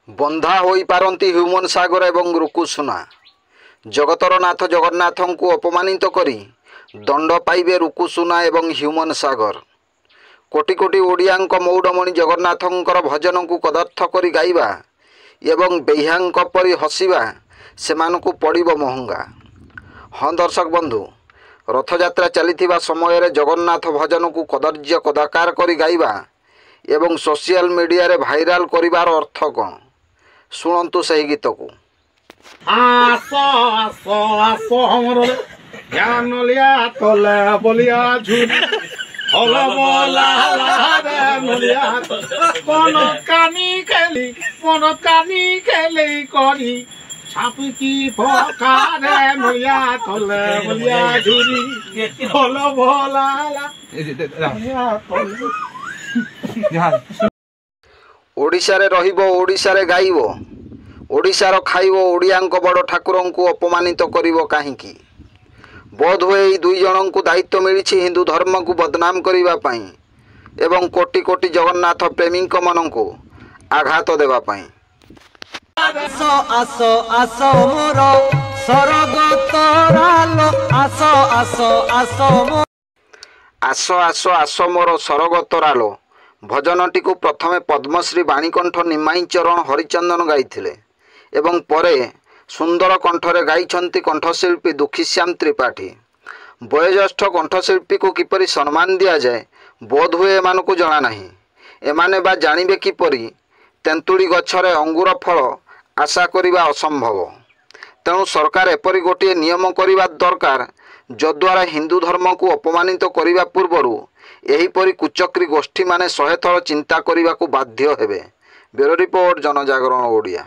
बंधा होई पारंती ह्यूमन सागर एवं रुकुसुना। जगतर नाथ जगन्नाथ को अपमानित करी दंड पाइबे रुकुसुना एवं ह्यूमन सागर। कोटि कोटि ओडियांक मौडमणि जगन्नाथंकर भजन को कदर्थ करी गाइबा एवं बेह्यांक परी हसिबा सेमानकु पड़िबो महंगा। हाँ दर्शक बंधु, रथयात्रा चलिथिबा समय रे जगन्नाथ भजन को कदर्य कदाकार करी गाइबा एवं सोशल मीडिया रे भाइराल करिवार अर्थ कौन? शुणु से गीत को। आसो आसो आसो हमरो ज्ञान लिया तोले बोलिया झूठ हल बोला रे बोलिया कोन कानी खेली करी छापकी फोका रे बोलिया तोले बोलिया झूरी हल बोला ओडिशा रे रहिबो, ओडिशा रे गाइबो, ओडिशार खाइबो, ओडियांक बड़ ठाकुर को अपमानित करिबो काहींकी? बोध हुए एई दुई जन को दायित्व मिली हिंदू धर्म को बदनाम करिबा पई एवं कोटि कोटि जगन्नाथ प्रेमी मन को आघात देवा पई। आसो आसो आसो मोर सरग तरालो आसो आसो आसो आसो आसो आसो मोर सरग तरालो भजनटी को प्रथमे पद्मश्री बाणीकंठ निमाई चरण हरिचंदन गाइथिले एवं परे सुंदर कंठरे गाइछंती कंठशिल्पी दुखीश्याम त्रिपाठी। वयोज्येष्ठ कंठशिल्पी को किपरि सम्मान दिया जाए बोध हुए एमानकु जଣା नाही। एमाने बा जानिबे किपरि तेंतुड़ी गछरे अंगूर फल आशा करिबा असंभव। तेणु सरकार एपरि गोटे नियम करिबा दरकार जद्वारा हिंदू धर्म को अपमानित करिबा पूर्वरु एहीपरि कुचक्री गोष्ठी माने 100 थर चिंता करिबा को बाध्य हेबे। ब्यूरो रिपोर्ट, जनजागरण ओडिया।